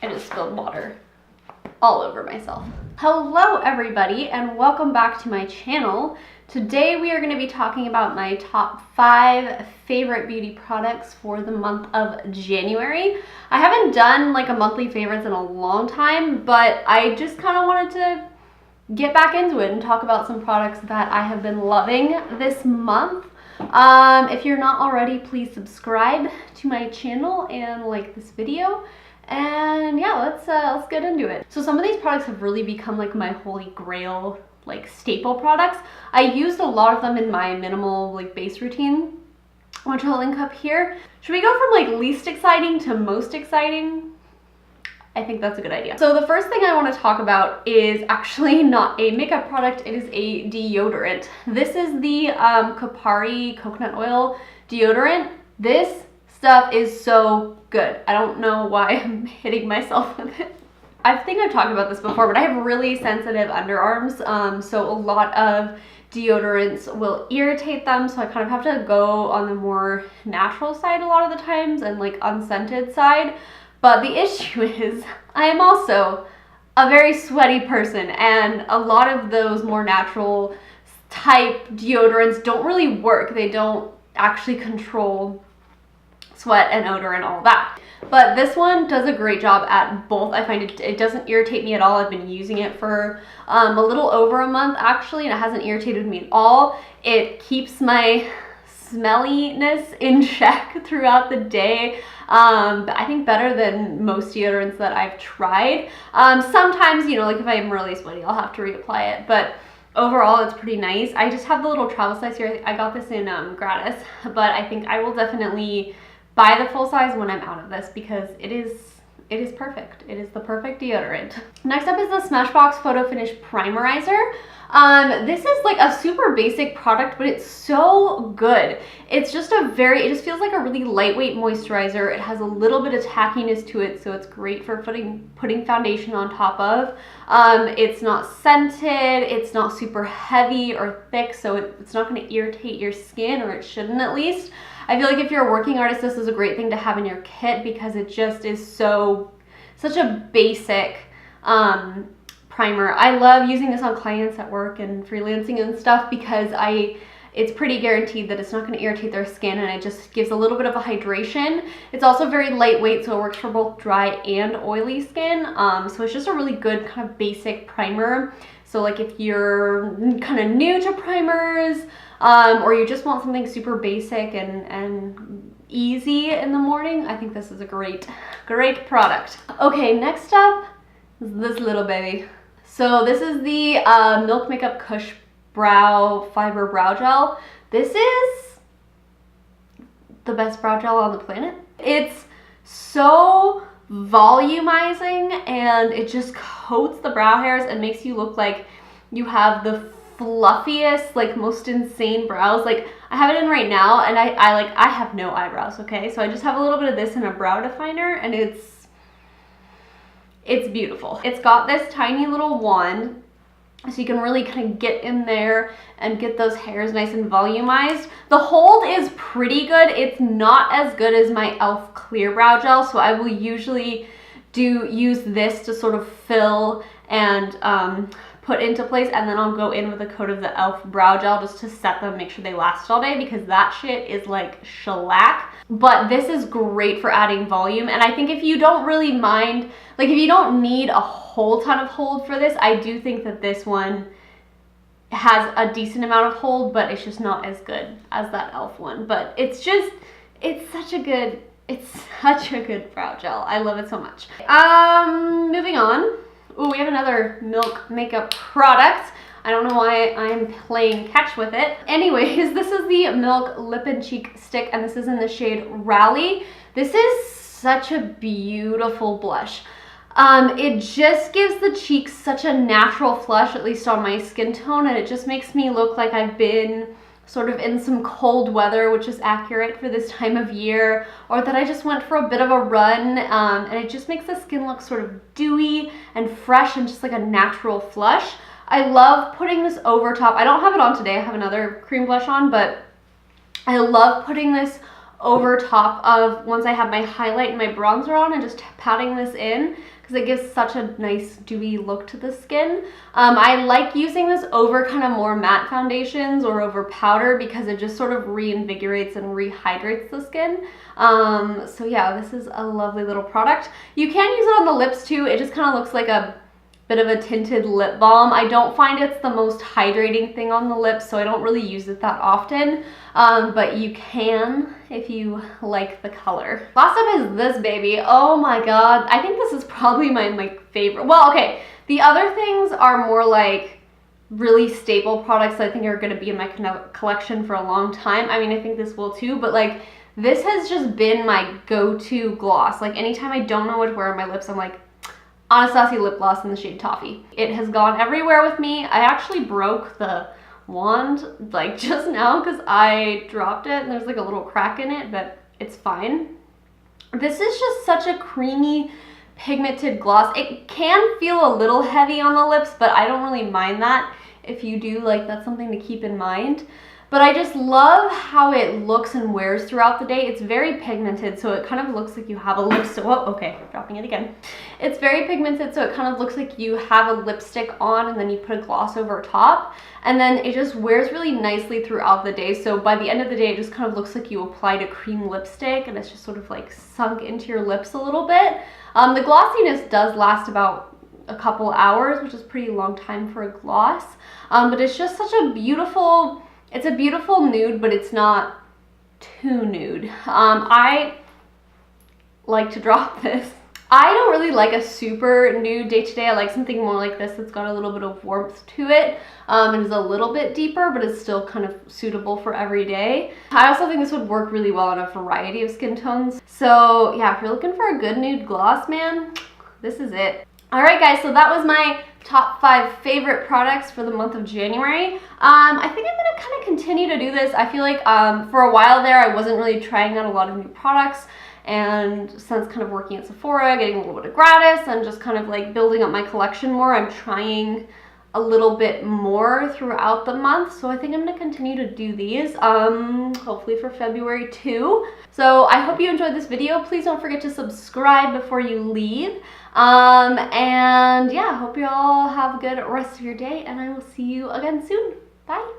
I just spilled water all over myself. Hello everybody and welcome back to my channel. Today we are going to be talking about my top 5 favorite beauty products for the month of January. I haven't done like a monthly favorites in a long time, but I just kind of wanted to get back into it and talk about some products that I have been loving this month. If you're not already, please subscribe to my channel and like this video. And yeah, let's get into it. So some of these products have really become like my holy grail, like staple products. I used a lot of them in my minimal like base routine, which I'll link up here. Should we go from like least exciting to most exciting? I think that's a good idea. So the first thing I want to talk about is actually not a makeup product, it is a deodorant. This is the Kopari coconut oil deodorant. This stuff is so good. I don't know why I'm hitting myself with it. I think I've talked about this before, but I have really sensitive underarms, so a lot of deodorants will irritate them, so I kind of have to go on the more natural side a lot of the times and like unscented side. But the issue is I am also a very sweaty person, and a lot of those more natural type deodorants don't really work. They don't actually control sweat and odor and all that. But this one does a great job at both. I find it doesn't irritate me at all. I've been using it for a little over a month actually, and it hasn't irritated me at all. It keeps my smelliness in check throughout the day. I think better than most deodorants that I've tried. Sometimes, you know, like if I'm really sweaty, I'll have to reapply it, but overall it's pretty nice. I just have the little travel size here. I got this in gratis, but I think I will definitely buy the full size when I'm out of this because it is perfect. It is the perfect deodorant. Next up is the Smashbox Photo Finish Primerizer. This is like a super basic product, but it's so good. It's just it just feels like a really lightweight moisturizer. It has a little bit of tackiness to it, so it's great for putting foundation on top of. It's not scented, it's not super heavy or thick, so it's not going to irritate your skin, or it shouldn't at least. I feel like if you're a working artist, this is a great thing to have in your kit because it just is such a basic primer. I love using this on clients at work and freelancing and stuff because it's pretty guaranteed that it's not going to irritate their skin, and it just gives a little bit of a hydration. It's also very lightweight, so it works for both dry and oily skin. So it's just a really good kind of basic primer. So like if you're kind of new to primers, or you just want something super basic and easy in the morning, I think this is a great product. Okay, next up is this little baby. So this is the Milk Makeup Kush Brow Fiber Brow Gel. This is the best brow gel on the planet. It's so volumizing, and it just coats the brow hairs and makes you look like you have the fluffiest, like most insane brows. Like I have it in right now, and I have no eyebrows, okay? So I just have a little bit of this in a brow definer, and it's beautiful. It's got this tiny little wand, so you can really kind of get in there and get those hairs nice and volumized. The hold is pretty good. It's not as good as my e.l.f. Clear Brow Gel, so I will usually use this to sort of fill and put into place, and then I'll go in with a coat of the e.l.f. Brow Gel just to set them, make sure they last all day, because that shit is like shellac. But this is great for adding volume, and I think if you don't really mind, like if you don't need a whole ton of hold for this, I do think that this one has a decent amount of hold, but it's just not as good as that e.l.f. one. But it's such a good brow gel. I love it so much. Moving on. Ooh, we have another Milk makeup product. I don't know why I'm playing catch with it. Anyways, this is the Milk Lip and Cheek Stick, and this is in the shade Rally. This is such a beautiful blush. It just gives the cheeks such a natural flush, at least on my skin tone, and it just makes me look like I've been sort of in some cold weather, which is accurate for this time of year, or that I just went for a bit of a run, and it just makes the skin look sort of dewy and fresh and just like a natural flush. I love putting this over top. I don't have it on today, I have another cream blush on, but I love putting this over top of once I have my highlight and my bronzer on, and just patting this in because it gives such a nice dewy look to the skin. I like using this over kind of more matte foundations or over powder because it just sort of reinvigorates and rehydrates the skin. So yeah, this is a lovely little product. You can use it on the lips too. It just kind of looks like a bit of a tinted lip balm. I don't find it's the most hydrating thing on the lips, so I don't really use it that often, but you can if you like the color. Last up is this baby. Oh my god, I think this is probably my favorite. Well, okay, the other things are more like really staple products that I think are going to be in my collection for a long time. I mean, I think this will too, but like this has just been my go-to gloss. Like anytime I don't know what to wear on my lips, I'm like, Anastasia lip gloss in the shade Toffee. It has gone everywhere with me. I actually broke the wand like just now because I dropped it and there's like a little crack in it, but it's fine. This is just such a creamy pigmented gloss. It can feel a little heavy on the lips, but I don't really mind that. If you do, like, that's something to keep in mind. But I just love how it looks and wears throughout the day. It's very pigmented, so it kind of looks like you have a lipstick. Oh, okay, dropping it again. It's very pigmented, so it kind of looks like you have a lipstick on and then you put a gloss over top. And then it just wears really nicely throughout the day. So by the end of the day, it just kind of looks like you applied a cream lipstick and it's just sort of like sunk into your lips a little bit. The glossiness does last about a couple hours, which is a pretty long time for a gloss. But it's just such a beautiful... It's a beautiful nude, but it's not too nude. I like to drop this. I don't really like a super nude day-to-day. I like something more like this that's got a little bit of warmth to it. It is a little bit deeper, but it's still kind of suitable for every day. I also think this would work really well on a variety of skin tones. So yeah, if you're looking for a good nude gloss, man, this is it. Alright guys, so that was my top 5 favorite products for the month of January. I think I'm going to kind of continue to do this. I feel like for a while there I wasn't really trying out a lot of new products, and since kind of working at Sephora, getting a little bit of gratis, and just kind of like building up my collection more, I'm trying a little bit more throughout the month. So I think I'm going to continue to do these, hopefully for February too. So I hope you enjoyed this video. Please don't forget to subscribe before you leave. And yeah, hope you all have a good rest of your day, and I will see you again soon. Bye.